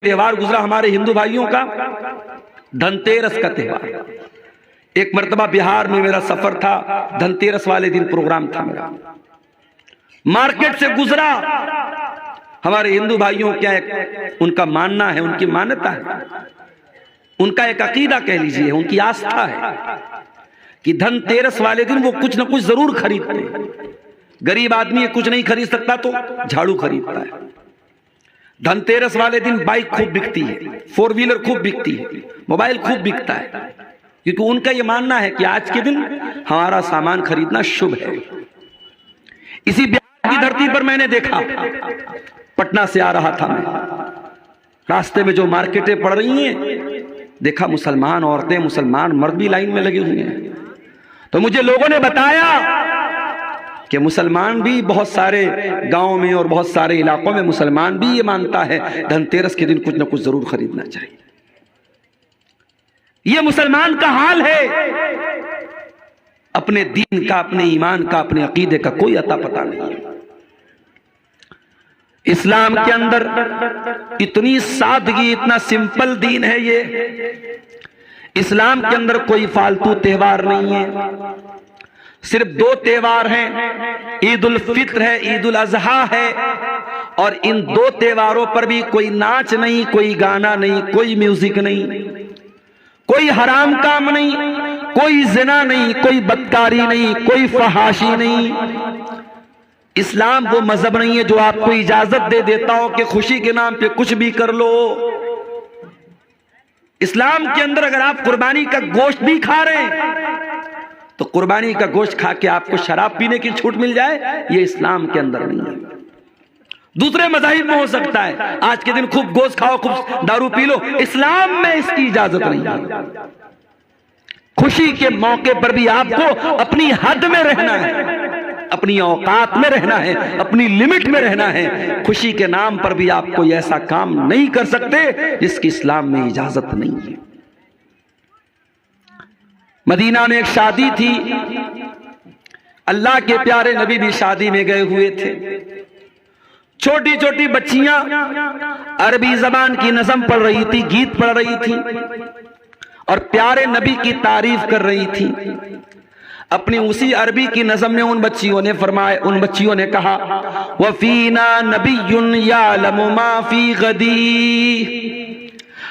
त्योहार गुजरा हमारे हिंदू भाइयों का, धनतेरस का त्योहार। एक मर्तबा बिहार में मेरा सफर था, धनतेरस वाले दिन प्रोग्राम था मेरा, मार्केट से गुजरा। हमारे हिंदू भाइयों क्या एक उनका मानना है, उनकी मान्यता है, उनका एक अकीदा कह लीजिए, उनकी आस्था है कि धनतेरस वाले दिन वो कुछ ना कुछ जरूर खरीदते हैं। गरीब आदमी कुछ नहीं खरीद सकता तो झाड़ू खरीदता है। धनतेरस वाले दिन बाइक खूब बिकती है, 4 व्हीलर खूब बिकती है, मोबाइल खूब बिकता है, क्योंकि उनका यह मानना है कि आज के दिन हमारा सामान खरीदना शुभ है। इसी बिहार की धरती पर मैंने देखा, पटना से आ रहा था मैं, रास्ते में जो मार्केटें पड़ रही हैं, देखा मुसलमान औरतें, मुसलमान मर्द भी लाइन में लगे हुए हैं। तो मुझे लोगों ने बताया कि मुसलमान भी बहुत सारे गांव में और बहुत सारे इलाकों में मुसलमान भी ये मानता है धनतेरस के दिन कुछ ना कुछ जरूर खरीदना चाहिए। ये मुसलमान का हाल है। अपने दीन का, अपने ईमान का, अपने अकीदे का कोई अता पता नहीं है। इस्लाम के अंदर इतनी सादगी, इतना सिंपल दीन है ये। इस्लाम के अंदर कोई फालतू त्योहार नहीं है। सिर्फ 2 त्योहार हैं, ईद उल फित्र है, ईद उल अजहा है। और इन 2 त्योहारों पर भी कोई नाच नहीं, कोई गाना नहीं, कोई म्यूजिक नहीं, कोई हराम काम नहीं, कोई जिना नहीं, कोई बदकारी नहीं, कोई फहाशी नहीं। इस्लाम वो मजहब नहीं है जो आपको इजाजत दे देता हो कि खुशी के नाम पे कुछ भी कर लो। इस्लाम के अंदर अगर आप कुर्बानी का गोश्त भी खा रहे हैं तो कुर्बानी का गोश्त खा के आपको शराब पीने की छूट मिल जाए, ये इस्लाम के अंदर नहीं है। दूसरे मज़ाहिब में हो सकता है आज के दिन खूब गोश्त खाओ, खूब दारू पी लो, इस्लाम में इसकी इजाजत नहीं है। खुशी के मौके पर भी आपको अपनी हद में रहना है, अपनी औकात में रहना है, अपनी लिमिट में रहना है। खुशी के नाम पर भी आप कोई ऐसा काम नहीं कर सकते जिसकी इस्लाम में इजाजत नहीं है। मदीना में एक शादी थी, अल्लाह के प्यारे नबी भी शादी में गए हुए थे। छोटी छोटी बच्चियां अरबी जबान की नज़म पढ़ रही थी, गीत पढ़ रही थी और प्यारे नबी की तारीफ कर रही थी। अपनी उसी अरबी की नज़म में उन बच्चियों ने कहा, वफीना नबियुन यालमु मा फी गदी,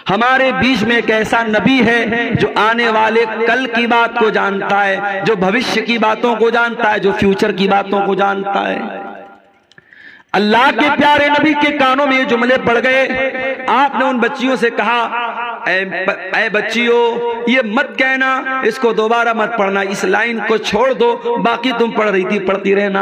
हमारे बीच में एक ऐसा नबी है जो आने वाले कल की बात को जानता है, जो भविष्य की बातों को जानता है, जो फ्यूचर की बातों को जानता है। अल्लाह के प्यारे नबी के कानों में ये जुमले पड़ गए। आपने उन बच्चियों से कहा, ऐ बच्चियों, ये मत कहना, इसको दोबारा मत पढ़ना, इस लाइन को छोड़ दो, बाकी तुम पढ़ रही थी पढ़ती रहना।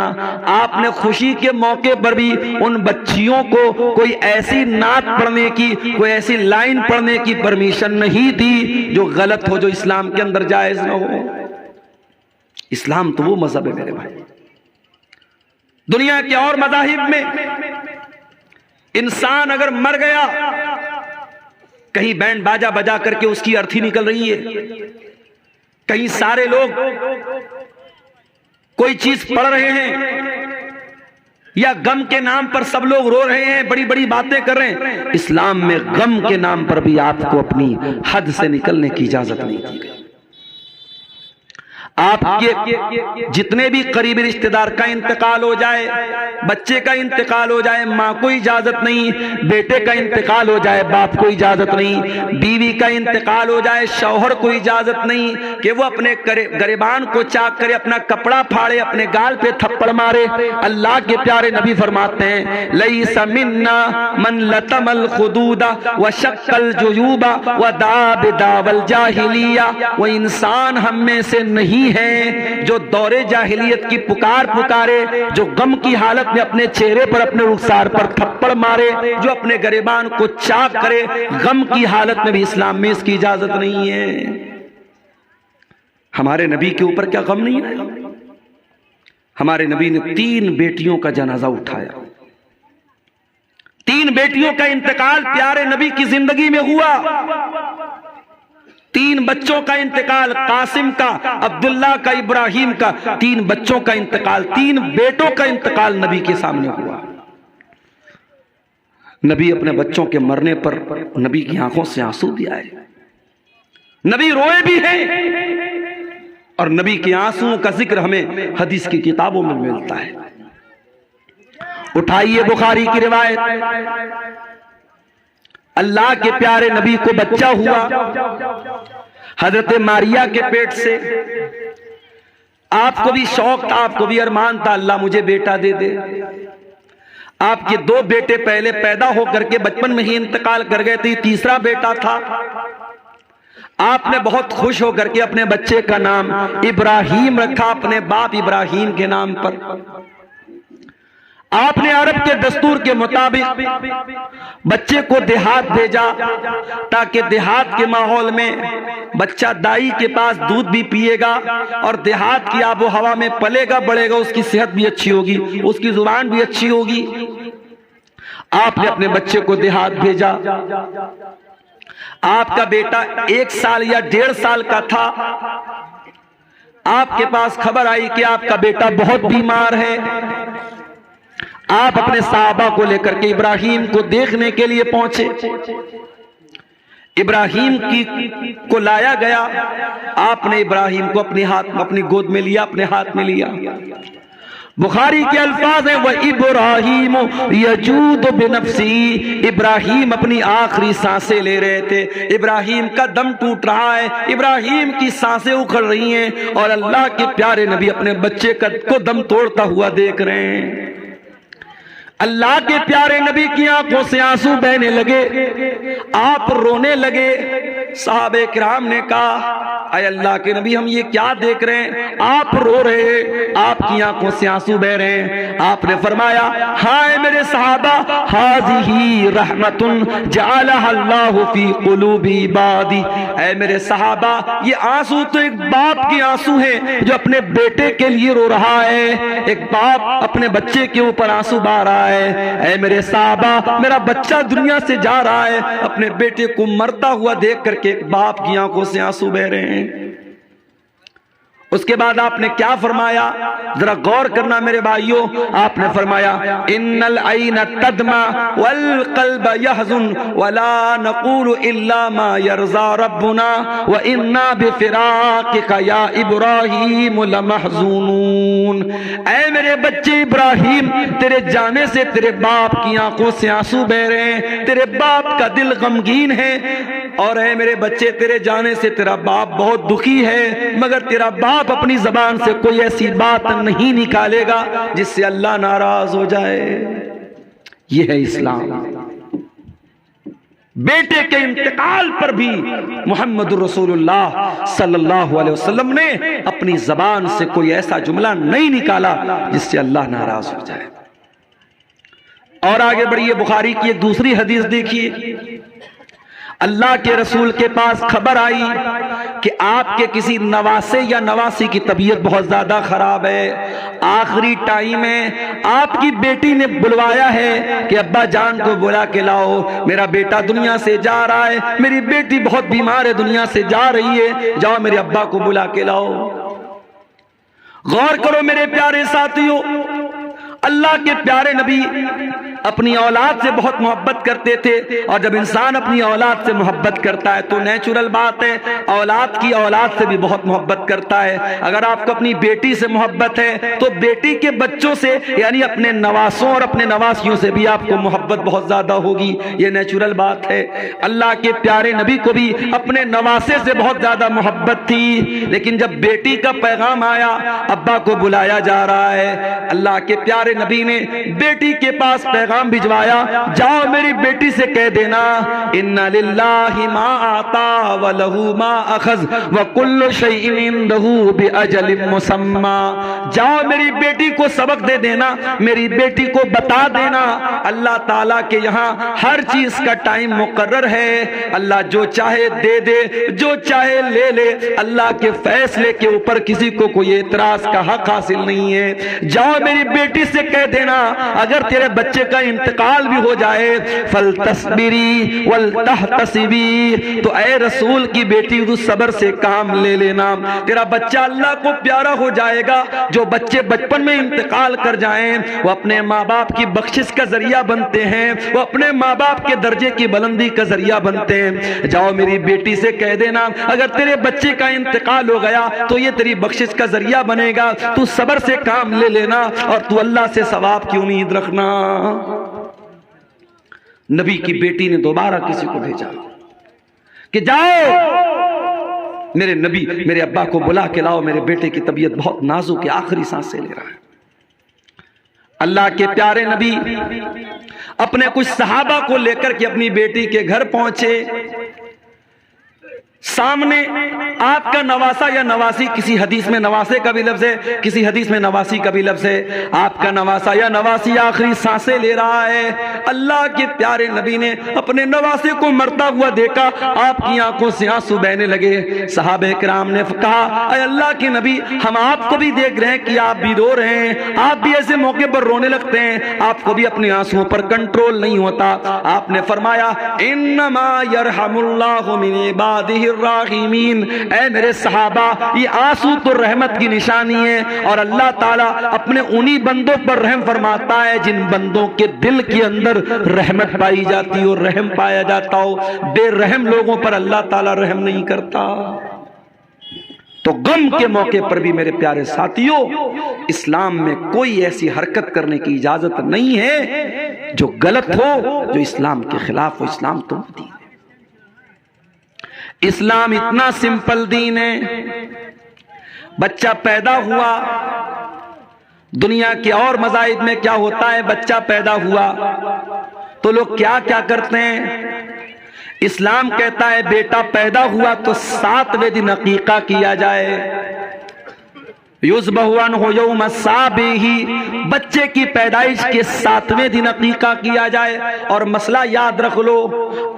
आपने खुशी के मौके पर भी उन बच्चियों को कोई ऐसी नात पढ़ने की, कोई ऐसी लाइन पढ़ने की परमिशन नहीं दी जो गलत हो, जो इस्लाम के अंदर जायज न हो। इस्लाम तो वो मजहब है मेरे भाई। दुनिया के और मज़ाहिब में इंसान अगर मर गया, कहीं बैंड बाजा बजा करके उसकी अर्थी निकल रही है, कहीं सारे लोग कोई चीज पढ़ रहे हैं, या गम के नाम पर सब लोग रो रहे हैं, बड़ी बड़ी बातें कर रहे हैं। इस्लाम में गम के नाम पर भी आपको अपनी हद से निकलने की इजाजत नहीं दी गई। आपके जितने भी करीबी रिश्तेदार का इंतकाल हो जाए, बच्चे का इंतकाल हो जाए, माँ को इजाजत नहीं, बेटे का इंतकाल हो जाए, बाप को इजाजत नहीं, बीवी का इंतकाल हो जाए, शौहर को इजाजत नहीं कि वो अपने गरेबान को चाक करे, अपना कपड़ा फाड़े, अपने गाल पे थप्पड़ मारे। अल्लाह के प्यारे नबी फरमाते हैं, लैसा मिन्ना मन लतमल खुदूदा व शक्कल जुयूबा व दाब दावल जाहिलिया, वो इंसान हम में से नहीं है जो दौरे जाहिलियत की पुकारे, जो गम की हालत में अपने चेहरे पर, अपने रुखसार पर थप्पड़ मारे, जो अपने गरेबान को चाक करे। गम की हालत में भी इस्लाम में इसकी इजाजत नहीं है। हमारे नबी के ऊपर क्या गम नहीं है? हमारे नबी ने 3 बेटियों का जनाजा उठाया। 3 बेटियों का इंतकाल प्यारे नबी की जिंदगी में हुआ। 3 बच्चों का इंतकाल, कासिम का, अब्दुल्ला का, इब्राहिम का, 3 बच्चों का इंतकाल, 3 बेटों का इंतकाल नबी के सामने हुआ। नबी अपने बच्चों के मरने पर नबी की आंखों से आंसू भी आए, नबी रोए भी हैं, और नबी के आंसुओं का जिक्र हमें हदीस की किताबों में मिलता है। उठाइए बुखारी की रिवायत, अल्लाह के प्यारे नबी को बच्चा हुआ हजरत मारिया के पेट से। आपको भी शौक था, आपको भी अरमान था, अल्लाह मुझे बेटा दे दे। आपके 2 बेटे पहले पैदा होकर के बचपन में ही इंतकाल कर गए थे, तीसरा बेटा था। आपने बहुत खुश होकर के अपने बच्चे का नाम इब्राहिम रखा, अपने बाप इब्राहिम के नाम पर। आपने अरब के दस्तूर के मुताबिक बच्चे को देहात भेजा, ताकि देहात के माहौल में बच्चा दाई के पास दूध भी पिएगा और देहात की आबो हवा में पलेगा बढ़ेगा, उसकी सेहत भी अच्छी होगी, उसकी जुबान भी अच्छी होगी। आपने अपने बच्चे को देहात भेजा। आपका बेटा 1 साल या 1.5 साल का था। आपके पास खबर आई कि आपका बेटा बहुत बीमार है। आप अपने साहबा को लेकर के इब्राहिम को देखने के लिए पहुंचे। इब्राहिम को लाया गया। आपने इब्राहिम को अपनी गोद में लिया, अपने हाथ में लिया। बुखारी के अल्फाज हैं, वह इब्राहिम यजूद बिनफ्सी, इब्राहिम अपनी आखिरी सांसें ले रहे थे। इब्राहिम का दम टूट रहा है, इब्राहिम की सांसें उखड़ रही हैं, और अल्लाह के प्यारे नबी अपने बच्चे को दम तोड़ता हुआ देख रहे हैं। अल्लाह के प्यारे नबी की आंखों से आंसू बहने लगे, आप रोने लगे। सहाबे किराम ने कहा, अय अल्लाह के नबी, हम ये क्या देख रहे हैं, आप रो रहे हैं, आपकी आंखों से आंसू बह रहे हैं। आपने फरमाया, हाय मेरे सहाबा, हाज़िही रहमतुन जअलहा अल्लाहु फी कुलूबि इबादी। ऐ मेरे सहाबा, ये आंसू तो एक बाप के आंसू हैं जो अपने बेटे के लिए रो रहा है। एक बाप अपने बच्चे के ऊपर आंसू बहा रहा है। ऐ मेरे साहबा, मेरा बच्चा दुनिया से जा रहा है, अपने बेटे को मरता हुआ देख करके एक बाप की आंखों से आंसू बह रहे हैं। उसके बाद आपने क्या फरमाया, जरा गौर करना मेरे भाइयों। आपने फरमाया, इन्नल ऐना तदमा वल क़ल्ब यहज़ुन वला नक़ूलु इल्ला मा यरज़ा रब्बुना व इन्ना बिफ़िराक़िका या इब्राहीम लमहज़ूनून। ऐ मेरे बच्चे इब्राहिम, तेरे जाने से तेरे बाप की आंखों से आंसू बह रहे हैं, तेरे बाप का दिल गमगीन है। और ऐ मेरे बच्चे, तेरे जाने से तेरा बाप बहुत दुखी है, मगर तेरा बाप अपनी जबान से कोई ऐसी बात नहीं निकालेगा जिससे अल्लाह नाराज हो जाए। यह है इस्लाम। बेटे के इंतकाल पर भी मोहम्मद रसूलुल्लाह सल्लल्लाहु अलैहि वसल्लम ने अपनी जबान से कोई ऐसा जुमला नहीं निकाला जिससे अल्लाह नाराज हो जाए। और आगे बढ़िए, बुखारी की एक दूसरी हदीस देखिए। अल्लाह के रसूल के पास खबर आई कि आपके किसी नवासे या नवासी की तबीयत बहुत ज्यादा खराब है, आखिरी टाइम है। आपकी बेटी ने बुलवाया है कि अब्बा जान को बुला के लाओ, मेरा बेटा दुनिया से जा रहा है, मेरी बेटी बहुत बीमार है, दुनिया से जा रही है, जाओ मेरे अब्बा को बुला के लाओ। गौर करो मेरे प्यारे साथियों, अल्लाह के प्यारे नबी अपनी औलाद से बहुत मोहब्बत करते थे, और जब इंसान अपनी औलाद से मोहब्बत करता है तो नेचुरल बात है औलाद की औलाद से भी बहुत मोहब्बत करता है। अगर आपको अपनी बेटी से मोहब्बत है तो बेटी के बच्चों से, यानी अपने नवासों और अपने नवासियों से भी आपको मोहब्बत बहुत ज्यादा होगी, ये नेचुरल बात है। अल्लाह के प्यारे नबी को भी अपने नवासे से बहुत ज्यादा मोहब्बत थी, लेकिन जब बेटी का पैगाम आया, अब्बा को बुलाया जा रहा है, अल्लाह के प्यारे नबी ने बेटी के पास पैगाम भिजवाया, जाओ मेरी बेटी से कह देना, इन्ना लिल्लाहि मा आता व लहू मा अखज़ व कुल्लु शैइन इंदहू बिअजलिन मुसम्मा। जाओ मेरी बेटी को सबक दे देना, मेरी बेटी को बता देना, अल्लाह ताला के यहाँ हर चीज का टाइम मुकर्रर है, अल्लाह जो चाहे दे दे, जो चाहे ले ले, अल्लाह के फैसले के ऊपर किसी को कोई एतराज का हक हासिल नहीं है। जाओ मेरी बेटी से कह देना, अगर तेरे बच्चे का का इंतकाल भी हो जाए, फल तस्बिरी वल तहतसिबी, तो ऐ रसूल की बेटी तू सब्र से काम ले लेना, तेरा बच्चा अल्लाह को प्यारा हो जाएगा। जो बच्चे बचपन में इंतकाल कर जाएं वो अपने माँ बाप की बख्शिश का जरिया बनते हैं, वो अपने माँ बाप के दर्जे की बुलंदी का जरिया बनते हैं। जाओ मेरी बेटी से कह देना अगर तेरे बच्चे का इंतकाल हो गया तो ये तेरी बख्शिश का जरिया बनेगा, तू सब्र से काम ले लेना और तू अल्लाह से सवाब की उम्मीद रखना। नबी की बेटी ने दोबारा किसी को भेजा कि जाओ मेरे नबी मेरे अब्बा को बुला के लाओ, मेरे बेटे की तबीयत बहुत नाजुक है, आखिरी सांसें ले रहा है। अल्लाह के प्यारे नबी अपने कुछ सहाबा को लेकर के अपनी बेटी के घर पहुंचे। सामने आपका नवासा या नवासी, किसी हदीस में नवासे का भी लफ्ज है, किसी हदीस में नवासी का भी लफ्ज है। आपका नवासा या नवासी आखिरी सांसें ले रहा है। अल्लाह के प्यारे नबी ने अपने नवासे को मरता हुआ देखा, आपकी आंखों से आंसू बहने लगे। सहाबे किराम ने कहा अरे अल्लाह के नबी हम आपको भी देख रहे हैं कि आप भी रो रहे हैं, आप भी ऐसे मौके पर रोने लगते हैं, आपको भी अपने आंसुओं पर कंट्रोल नहीं होता। आपने फरमाया इन्नमा यरहमुल्लाहु मिन इबादिहि राहिमीन, ऐ मेरे सहाबा ये आंसू तो रहमत की निशानी है और अल्लाह ताला अपने उन्हीं बंदों पर रहम फरमाता है जिन बंदों के दिल के अंदर रहमत पाई जाती हो, रहम पाया जाता हो। बेरहम लोगों पर अल्लाह ताला रहम नहीं करता। तो गम के मौके पर भी मेरे प्यारे साथियों, इस्लाम में कोई ऐसी हरकत करने की इजाजत नहीं है जो गलत हो, जो इस्लाम के खिलाफ हो। इस्लाम तो दीन है, इस्लाम इतना सिंपल दीन है। बच्चा पैदा हुआ, दुनिया के और मज़ाहिब में क्या होता है, बच्चा पैदा हुआ तो लोग क्या क्या करते हैं। इस्लाम कहता है बेटा पैदा हुआ तो 7वें दिन अकीका किया जाए। युज़बहुअन हो यौम साबिही, बच्चे की पैदाइश के 7वें दिन अकीका किया जाए। और मसला याद रख लो,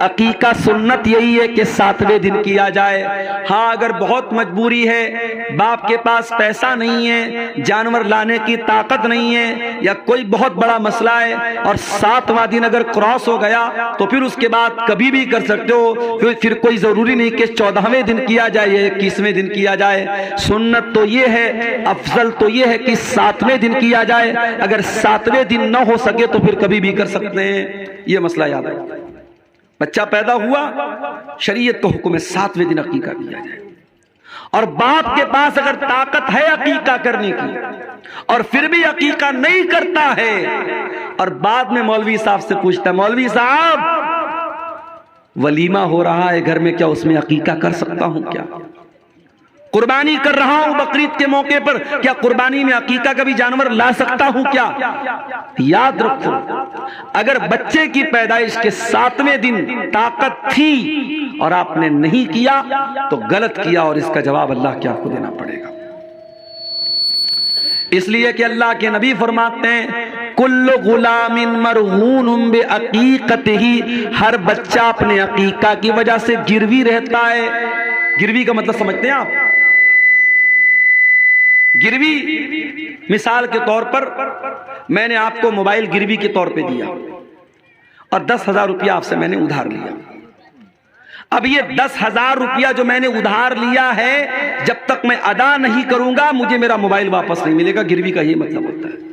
अकीका सुन्नत यही है कि 7वें दिन किया जाए। हाँ अगर बहुत मजबूरी है, बाप के पास पैसा नहीं है, जानवर लाने की ताकत नहीं है, या कोई बहुत बड़ा मसला है और 7वां दिन अगर क्रॉस हो गया तो फिर उसके बाद कभी भी कर सकते हो। फिर कोई जरूरी नहीं कि 14वें दिन किया जाए या 21वें दिन किया जाए। सुन्नत तो ये है, अफजल तो यह है कि 7वें दिन किया जाए। अगर 7वें दिन न हो सके तो फिर कभी भी कर सकते हैं। यह मसला याद है। बच्चा पैदा हुआ, शरीयत का हुक्म है 7वें दिन अकीका किया जाए। और बाप के पास अगर ताकत है अकीका करने की और फिर भी अकीका नहीं करता है और बाद में मौलवी साहब से पूछता है मौलवी साहब वलीमा हो रहा है घर में, क्या उसमें अकीका कर सकता हूं? क्या कुर्बानी कर रहा हूं बकरीद के मौके पर, क्या कुर्बानी में अकीका का भी जानवर ला सकता हूं क्या? याद रखो, अगर बच्चे की पैदाइश के 7वें दिन ताकत थी और आपने नहीं किया तो गलत किया और इसका जवाब अल्लाह के आपको देना पड़ेगा। इसलिए कि अल्लाह के नबी फरमाते हैं कुल्लु गुलामिन मरहूनुम बिअकीकतिही, हर बच्चा अपने अकीका की वजह से गिरवी रहता है। गिरवी का मतलब समझते हैं आप? गिरवी मिसाल के तौर पर मैंने आपको मोबाइल गिरवी के तौर पे दिया और 10,000 रुपया आपसे मैंने उधार लिया। अब ये 10,000 रुपया जो मैंने उधार लिया है, जब तक मैं अदा नहीं करूंगा मुझे मेरा मोबाइल वापस नहीं मिलेगा। गिरवी का ये मतलब होता है।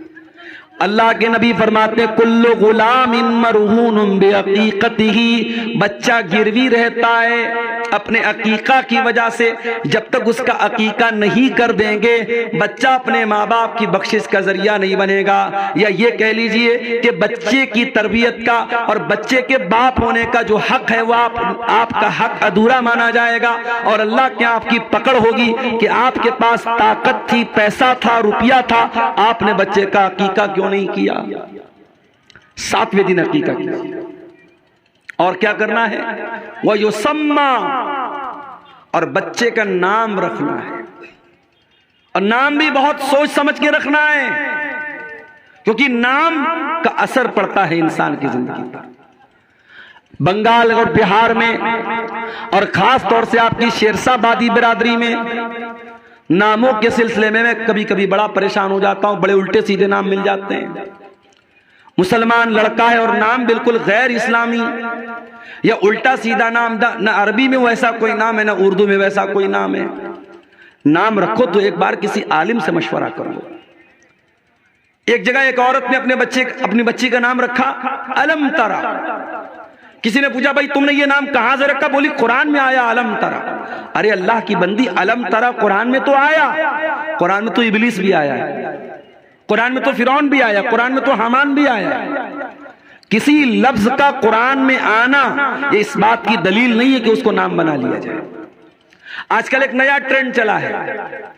अल्लाह के नबी फरमाते कुल्लु गुलामिन मरहूनुम बिअकीकतिही, बच्चा गिरवी रहता है अपने अकीका की वजह से। जब तक उसका अकीका नहीं कर देंगे बच्चा अपने माँ बाप की बख्शिश का जरिया नहीं बनेगा। या ये कह लीजिए कि बच्चे की तरबियत का और बच्चे के बाप होने का जो हक है वो आपका हक अधूरा माना जाएगा और अल्लाह के आपकी पकड़ होगी कि आपके पास ताकत थी, पैसा था, रुपया था, आपने बच्चे का अकीका क्यों नहीं किया? 7वें दिन अकीका किया। और क्या करना है? वह युसम्मा, और बच्चे का नाम रखना है। और नाम भी बहुत सोच समझ के रखना है, क्योंकि नाम का असर पड़ता है इंसान की जिंदगी पर। बंगाल और बिहार में और खास तौर से आपकी शेरशाहबादी बिरादरी में नामों के सिलसिले में मैं कभी कभी बड़ा परेशान हो जाता हूं। बड़े उल्टे सीधे नाम मिल जाते हैं। मुसलमान लड़का है और नाम बिल्कुल गैर इस्लामी या उल्टा सीधा नाम, न अरबी में वैसा कोई नाम है न उर्दू में वैसा कोई नाम है, नाम रखो तो एक बार किसी आलिम से मशवरा कर लो। एक जगह एक औरत ने अपनी बच्ची का नाम रखा अलम तरा। किसी ने पूछा भाई तुमने ये नाम कहां से रखा? बोली कुरान में आया अलम तरा। अरे अल्लाह की बंदी, अलम तरा कुरान में तो आया, कुरान में तो इबलीस भी आया है, कुरान में तो फिरौन भी आया, कुरान में तो हामान भी आया। किसी लफ्ज का कुरान में आना ये इस बात की दलील नहीं है कि उसको नाम बना लिया जाए। आजकल एक नया ट्रेंड चला है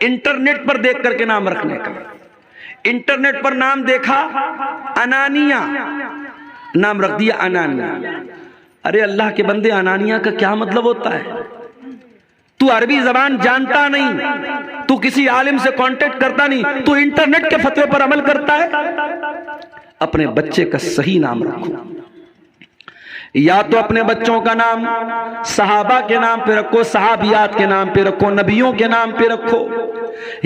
इंटरनेट पर देख करके नाम रखने का। इंटरनेट पर नाम देखा अनानिया, नाम रख दिया अनानिया। अरे अल्लाह के बंदे, अनानिया का क्या मतलब होता है? तू अरबी जबान जानता नहीं, तू किसी आलिम से कांटेक्ट करता नहीं, तू इंटरनेट के फतवे पर अमल करता है। अपने बच्चे का सही नाम रखो। या तो अपने बच्चों का नाम सहाबा के नाम पे रखो, सहाबियात के नाम पे रखो, नबियों के नाम पे रखो।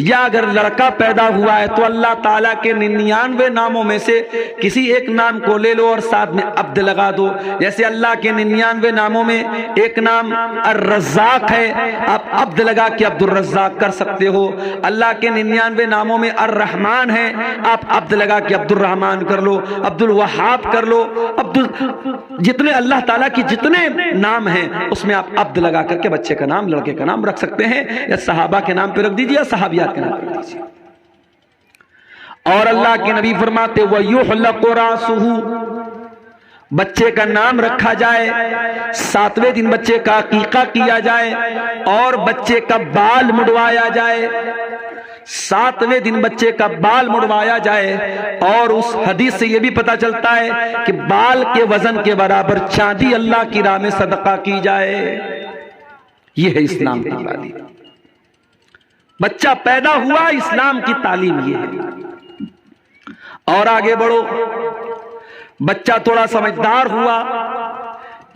या अगर लड़का पैदा हुआ है तो अल्लाह ताला के 99 नामों में से किसी एक नाम को ले लो और साथ में अब्द लगा दो। जैसे अल्लाह के 99 नामों में एक नाम अर्रज़्ज़ाक़ है, आप अब्द लगा के अब्दुल रज़्ज़ाक़ कर सकते हो। अल्लाह के 99 नामों में अर्रहमान है, आप अब्द लगा के अब्दुल रहमान कर लो, अब्दुल वहाब कर लो, जितने अल्लाह ताला की जितने नाम हैं उसमें आप अब्द लगा करके बच्चे का नाम, लड़के का नाम रख सकते हैं। या सहाबा के नाम पे रख दीजिए, सहाबियात के नाम पे रख दीजिए। और अल्लाह के नबी फरमाते वयुहलक़ु रासुहु, बच्चे का नाम रखा जाए, 7वें दिन बच्चे का अकीका किया जाए और बच्चे का बाल मुड़वाया जाए। 7वें दिन बच्चे का बाल मुड़वाया जाए। और उस हदीस से यह भी पता चलता है कि बाल के वजन के बराबर चांदी अल्लाह की राह में सदका की जाए। यह है इस्लाम की तालीम। बच्चा पैदा हुआ, इस्लाम की तालीम यह है। और आगे बढ़ो, बच्चा थोड़ा समझदार हुआ,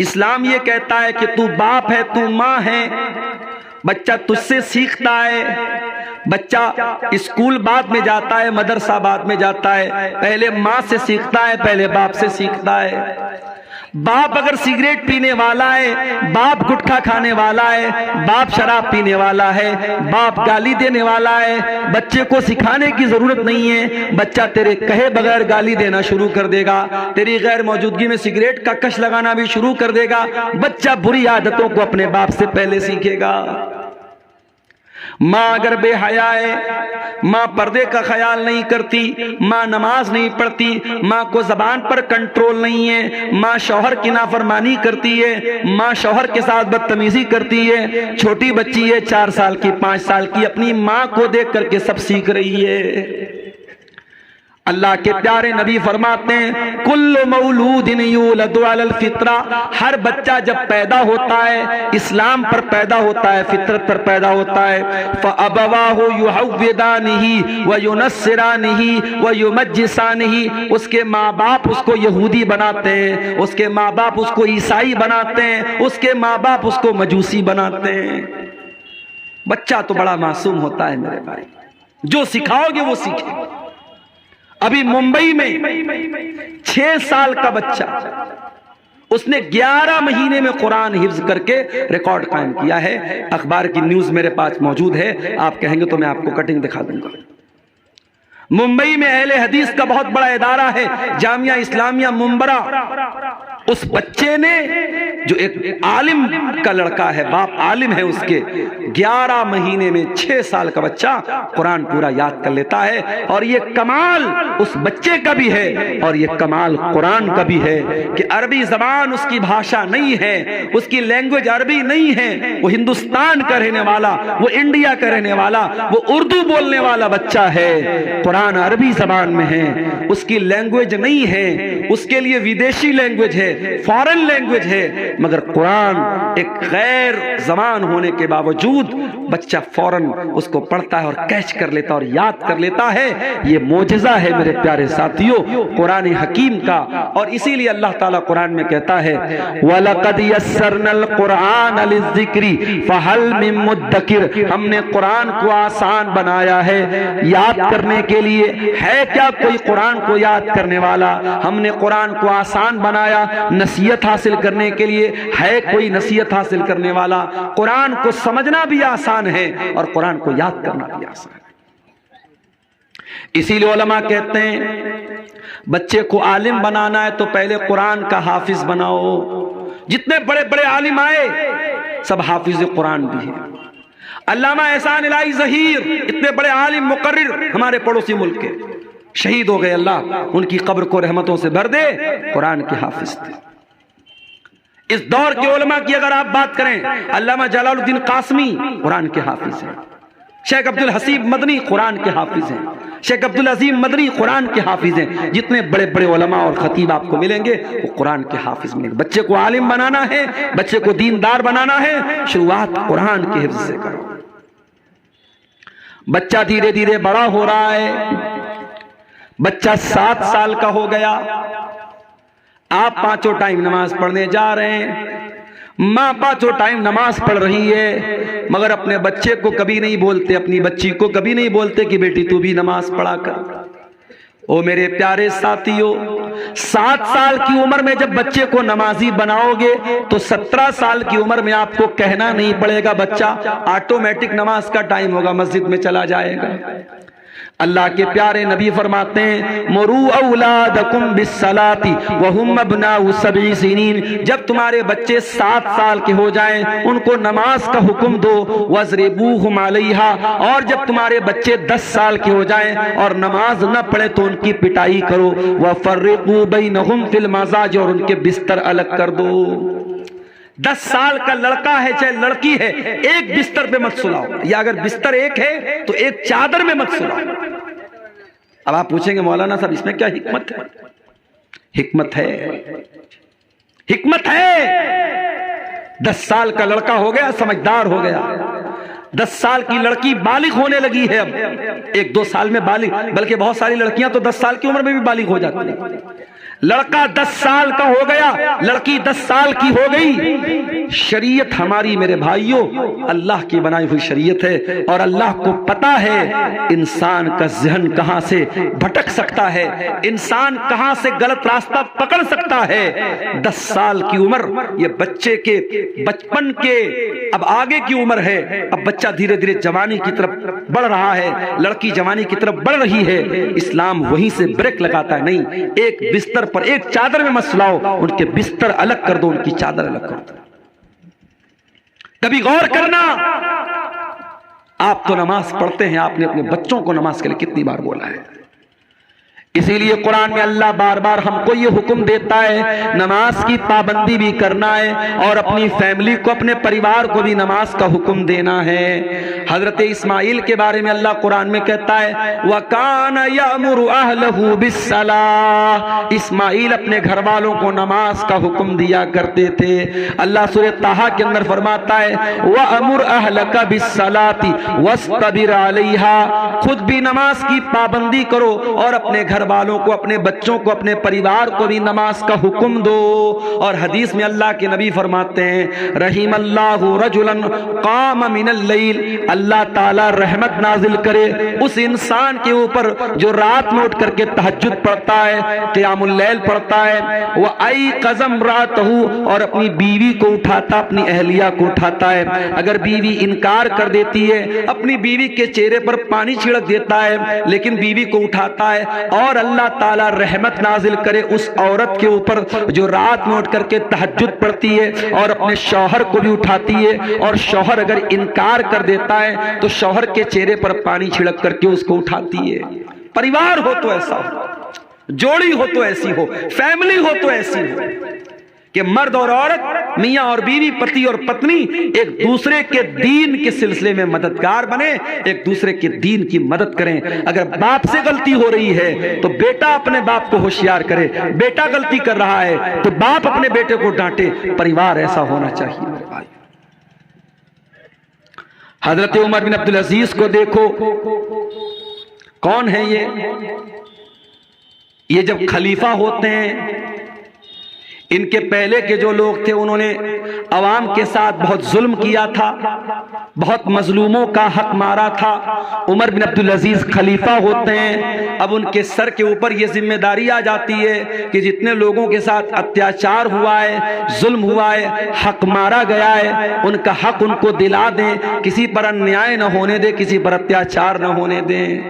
इस्लाम यह कहता है कि तू बाप है, तू मां है। बच्चा तुझसे सीखता है। बच्चा स्कूल बाद में जाता है, मदरसा बाद में जाता है, पहले माँ से सीखता है, पहले बाप से सीखता है। बाप अगर सिगरेट पीने वाला है, बाप गुटखा खाने वाला है, बाप शराब पीने वाला है, बाप गाली देने वाला है, बच्चे को सिखाने की जरूरत नहीं है। बच्चा तेरे कहे बगैर गाली देना शुरू कर देगा, तेरी गैर मौजूदगी में सिगरेट का कश लगाना भी शुरू कर देगा। बच्चा बुरी आदतों को अपने बाप से पहले सीखेगा। माँ अगर बेहया है, माँ पर्दे का ख्याल नहीं करती, माँ नमाज नहीं पढ़ती, माँ को जबान पर कंट्रोल नहीं है, माँ शौहर की नाफरमानी करती है, माँ शौहर के साथ बदतमीजी करती है, छोटी बच्ची है 4 साल की 5 साल की, अपनी माँ को देख करके सब सीख रही है। अल्लाह के प्यारे नबी फरमाते हैं कुल्लु मौलूदिन यूलदु अलल फित्रा, हर बच्चा जब पैदा होता है इस्लाम पर पैदा होता है, फितरत पर पैदा होता है। फअबवाहु युहव्विदानिही व युनस्सिरानिही व युमज्जिसानिही, उसके माँ बाप उसको यहूदी बनाते हैं, उसके माँ बाप उसको ईसाई बनाते हैं, उसके माँ बाप उसको मजूसी बनाते हैं। बच्चा तो बड़ा मासूम होता है मेरे भाई, जो सिखाओगे वो सीखेगा। अभी मुंबई में 6 साल का बच्चा, उसने 11 महीने में कुरान हिफ्ज करके रिकॉर्ड कायम किया है। अखबार की न्यूज मेरे पास मौजूद है, आप कहेंगे तो मैं आपको कटिंग दिखा दूंगा। मुंबई में अहले हदीस का बहुत बड़ा इदारा है, जामिया इस्लामिया मुंबरा। उस बच्चे ने, जो एक आलिम का लड़का है, बाप आलिम है उसके, 11 महीने में 6 साल का बच्चा कुरान पूरा याद कर लेता है। और ये कमाल उस बच्चे का भी है और ये कमाल कुरान का भी है कि अरबी जबान उसकी भाषा नहीं है, उसकी लैंग्वेज अरबी नहीं है। वो हिंदुस्तान का रहने वाला, वो इंडिया का रहने वाला, वो उर्दू बोलने वाला बच्चा है, कुरान अरबी जबान में है, उसकी लैंग्वेज नहीं है, उसके लिए विदेशी लैंग्वेज है। है, फॉरेन लैंग्वेज है, मगर कुरान एक गैर ज़बान होने के बावजूद बच्चा फौरन उसको पढ़ता है और कैच कर लेता और याद कर लेता है। ये मोजज़ा है मेरे प्यारे साथियों कुरान हकीम का। और इसीलिए अल्लाह ताला कुरान में कहता है वलक़द यस्सरनल कुरान लिज़्ज़िक्रि फ़हल मिन मुद्दकिर, हमने कुरान को आसान बनाया है याद करने के लिए। है क्या कोई कुरान को याद करने वाला? हमने कुरान को आसान बनाया नसीहत हासिल करने के लिए। है कोई नसीहत हासिल करने वाला? कुरान को समझना भी आसान है और कुरान को याद करना भी आसान है। इसीलिए उलमा कहते हैं बच्चे को आलिम बनाना है तो पहले कुरान का हाफिज बनाओ। जितने बड़े बड़े आलिम आए सब हाफिज कुरान भी हैं। अल्लामा एहसान इलाही ज़हीर इतने बड़े आलिम मुकर्रिर हमारे पड़ोसी मुल्क के शहीद हो गए, अल्लाह उनकी कब्र को रहमतों से भर दे, कुरान के हाफिज थे। इस दौर के उलमा की अगर आप बात करें, अल्लामा जलालुद्दीन कासमी कुरान के हाफिज हैं, शेख अब्दुल हसीब मदनी कुरान के हाफिज हैं, शेख अब्दुल अजीम मदनी कुरान के हाफिज हैं। जितने बड़े बड़े उलमा और खतीब आपको मिलेंगे वो कुरान के हाफिज मिलेंगे। बच्चे को आलिम बनाना है, बच्चे को दीनदार बनाना है, शुरुआत कुरान के हिफ्ज़ से करो। बच्चा धीरे धीरे बड़ा हो रहा है, बच्चा 7 साल का हो गया, आप 5 टाइम नमाज पढ़ने जा रहे हैं, माँ 5 टाइम नमाज पढ़ रही है, मगर अपने बच्चे को कभी नहीं बोलते, अपनी बच्ची को कभी नहीं बोलते कि बेटी तू भी नमाज पढ़ा कर। ओ मेरे प्यारे साथियों, 7 साल की उम्र में जब बच्चे को नमाजी बनाओगे तो 17 साल की उम्र में आपको कहना नहीं पड़ेगा, बच्चा ऑटोमेटिक नमाज का टाइम होगा, मस्जिद में चला जाएगा। अल्लाह के प्यारे नबी फरमाते हैं मुरू औलादकुम बिस्सलाती वहुम अब्नाउ सबई सिनीन, जब तुम्हारे बच्चे 7 साल के हो जाएं उनको नमाज का हुक्म दो, वज़रिबूहुम अलैहा, और जब तुम्हारे बच्चे 10 साल के हो जाएं और नमाज न पढ़े तो उनकी पिटाई करो, वफ़र्रिक़ू बैनहुम फिल मज़ाज, और उनके बिस्तर अलग कर दो। 10 साल का लड़का है चाहे लड़की है, एक बिस्तर पे मत सुलाओ, या अगर बिस्तर एक है तो एक चादर में मत सुलाओ। अब आप पूछेंगे मौलाना साहब इसमें क्या हिकमत है? हिकमत है, हिकमत है। 10 साल का लड़का हो गया, समझदार हो गया, 10 साल की लड़की बालिग होने लगी है, अब 1-2 साल में बालिग, बल्कि बहुत सारी लड़कियां तो 10 साल की उम्र में भी बालिग हो जाती है। लड़का 10 साल का हो गया, लड़की 10 साल की हो गई। शरीयत हमारी मेरे भाइयों अल्लाह की बनाई हुई शरीयत है, और अल्लाह को पता है इंसान का ज़हन कहां से भटक सकता है, इंसान कहां से गलत रास्ता पकड़ सकता है। 10 साल की उम्र ये बच्चे के बचपन के अब आगे की उम्र है। अब बच्चा धीरे धीरे जवानी की तरफ बढ़ रहा है, लड़की जवानी की तरफ बढ़ रही है। इस्लाम वहीं से ब्रेक लगाता है, नहीं, एक बिस्तर पर एक चादर में मत सुलाओ, उनके बिस्तर अलग कर दो, उनकी चादर अलग कर दो। कभी गौर करना, आप तो नमाज पढ़ते हैं, आपने अपने बच्चों को नमाज के लिए कितनी बार बोला है? इसीलिए कुरान में अल्लाह बार बार हमको ये हुक्म देता है नमाज की पाबंदी भी करना है, और अपनी फैमिली को, अपने परिवार को भी नमाज का हुक्म देना है। हजरत इस्माइल के बारे में अल्लाह कुरान में कहता है वकान यअमुरु अहलहु बिस्सलाह, इस्माइल अपने घर वालों को नमाज का हुक्म दिया करते थे। अल्लाह सूरह ताहा के अंदर फरमाता है वअमुर अहलका बिस्सलाती वस्तबिर अलैहा, खुद भी नमाज की पाबंदी करो और अपने घर वालों को, अपने बच्चों को, अपने परिवार को भी नमाज का हुक्म दो। और हदीस में अल्लाह के नबी फरमाते हैं रहीमल्लाहु रजुलन काम मिनल लैल, अल्लाह ताला रहमत नाजिल करे उस इंसान के ऊपर जो रात में उठ करके तहज्जुद पढ़ता है, क़ियामुल लैल पढ़ता है, वह आई कज़म रातहू, और अपनी बीवी को उठाता, अपनी अहलिया को उठाता है। अगर बीवी इनकार कर देती है, अपनी बीवी के चेहरे पर पानी छिड़क देता है, लेकिन बीवी को उठाता है, और अल्लाह ताला रहमत नाजिल करे उस औरत के ऊपर जो रात में उठ करके तहज्जुद पढ़ती है और अपने शौहर को भी उठाती है, और शौहर अगर इनकार कर देता है तो शौहर के चेहरे पर पानी छिड़क करके उसको उठाती है। परिवार हो तो ऐसा हो, जोड़ी हो तो ऐसी हो, फैमिली हो तो ऐसी हो। कि मर्द और औरत, मियां और बीवी, पति और पत्नी एक दूसरे के दीन के सिलसिले में मददगार बने, एक दूसरे के दीन की मदद करें। अगर बाप से गलती हो रही है तो बेटा अपने बाप को होशियार करे, बेटा गलती कर रहा है तो बाप अपने बेटे को डांटे। परिवार ऐसा होना चाहिए मेरे भाई। हजरत उमर बिन अब्दुल अजीज को देखो, कौन है ये जब खलीफा होते हैं, इनके पहले के जो लोग थे उन्होंने अवाम के साथ बहुत जुल्म किया था, बहुत मजलूमों का हक मारा था। उमर बिन अब्दुल अजीज खलीफा होते हैं, अब उनके सर के ऊपर ये जिम्मेदारी आ जाती है कि जितने लोगों के साथ अत्याचार हुआ है, जुल्म हुआ है, हक मारा गया है, उनका हक उनको दिला दें, किसी पर अन्याय न होने दें, किसी पर अत्याचार न होने दें।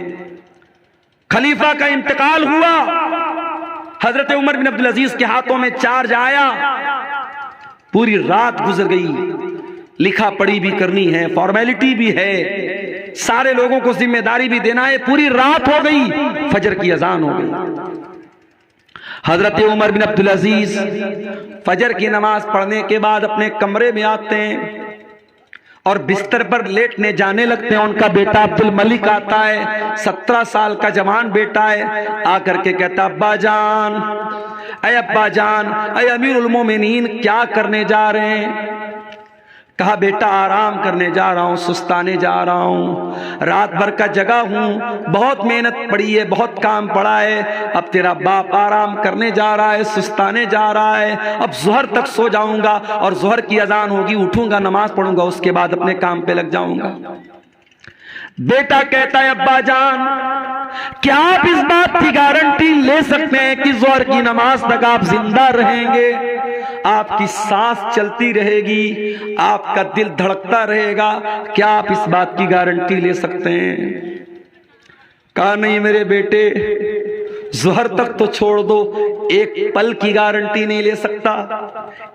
खलीफा का इंतकाल हुआ, हजरत उमर बिन अब्दुल अजीज के हाथों में चार्ज आया, पूरी रात गुजर गई, लिखा पढ़ी भी करनी है, फॉर्मेलिटी भी है, सारे लोगों को जिम्मेदारी भी देना है, पूरी रात हो गई, फजर की अजान हो गई। हजरत उमर बिन अब्दुल अजीज फजर की नमाज पढ़ने के बाद अपने कमरे में आते हैं और बिस्तर पर लेटने जाने लगते हैं। उनका बेटा अब्दुल मलिक आता है, 17 साल का जवान बेटा है, आकर के कहता, अब्बा जान, अब्बा जान, अमीरुल मोमिनीन क्या करने जा रहे हैं? कहा, बेटा आराम करने जा रहा हूं, सुस्ताने जा रहा हूं, रात भर का जगा हूं, बहुत मेहनत पड़ी है, बहुत काम पड़ा है, अब तेरा बाप आराम करने जा रहा है, सुस्ताने जा रहा है, अब जोहर तक सो जाऊंगा और जोहर की अजान होगी, उठूंगा, नमाज पढ़ूंगा, उसके बाद अपने काम पे लग जाऊंगा। बेटा कहता है, अब्बा जान, क्या आप इस बात की गारंटी ले सकते हैं कि जोहर की नमाज तक आप जिंदा रहेंगे, आपकी सांस चलती रहेगी, आपका दिल धड़कता रहेगा, क्या आप इस बात की गारंटी ले सकते हैं? कहा, नहीं मेरे बेटे, जोहर तक तो छोड़ दो, एक पल की गारंटी नहीं ले सकता,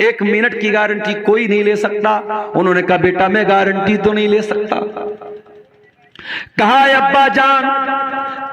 1 मिनट की गारंटी कोई नहीं ले सकता। उन्होंने कहा, बेटा मैं गारंटी तो नहीं ले सकता। कहा, अब्बा जान,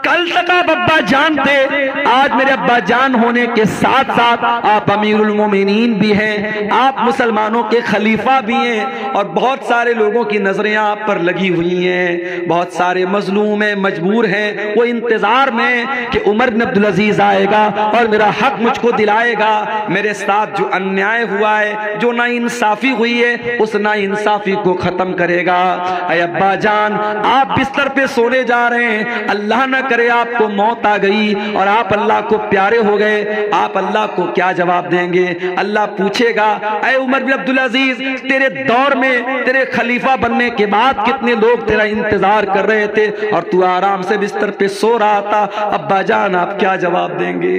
कल तक आप अब्बा जान थे, आज मेरे अब्बा जान होने के साथ साथ आप अमीरुल मोमिनीन भी हैं, आप मुसलमानों के खलीफा भी हैं, और बहुत सारे लोगों की नजरें आप पर लगी हुई हैं, बहुत सारे मजलूम हैं, मजबूर हैं, वो इंतजार में कि उमर बिन अब्दुल अजीज आएगा और मेरा हक मुझको दिलाएगा, मेरे साथ जो अन्याय हुआ है, जो नाइंसाफी हुई है, उस नाइंसाफी को खत्म करेगा। अय अब्बा जान, आप बिस्तर पे सोने जा रहे हैं, अल्लाह न करे आपको मौत आ गई और आप अल्लाह को प्यारे हो गए, आप अल्लाह को क्या जवाब देंगे? अल्लाह पूछेगा, ऐ उमर बिन अब्दुल अजीज, तेरे दौर में, तेरे खलीफा बनने के बाद कितने लोग तेरा इंतजार कर रहे थे और तू आराम से बिस्तर पे सो रहा था, अब्बा जान आप क्या जवाब देंगे?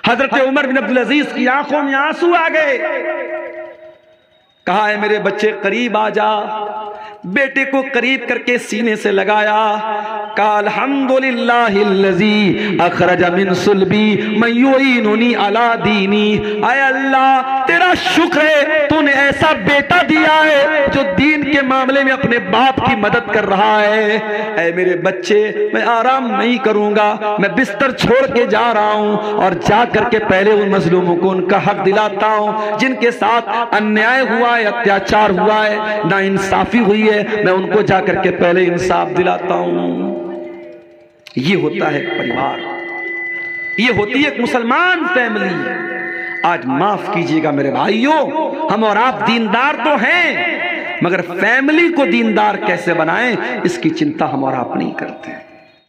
हजरत उमर बिन अब्दुल अजीज की आंखों में आंसू आ गए। कहा, है मेरे बच्चे करीब आ जा, बेटे को करीब करके सीने से लगाया, कहा, अल्हम्दुलिल्लाहिल्लज़ी अखरज मिन सुल्बी मन युईनुनी अला दीनी। आय अल्लाह, तेरा शुक्र है, तूने ऐसा बेटा दिया है जो दीन के मामले में अपने बाप की मदद कर रहा है। ऐ मेरे बच्चे, मैं आराम नहीं करूंगा, मैं बिस्तर छोड़ के जा रहा हूं और जा करके पहले उन मजलूमों को उनका हक दिलाता हूं, जिनके साथ अन्याय हुआ है, अत्याचार हुआ है, नाइंसाफी हुई है, मैं उनको जाकर के पहले इंसाफ दिलाता हूं। ये होता है परिवार, ये होती है एक मुसलमान फैमिली। आज माफ कीजिएगा मेरे भाइयों, हम और आप दीनदार तो हैं, मगर फैमिली को दीनदार कैसे बनाएं, इसकी चिंता हम और आप नहीं करते।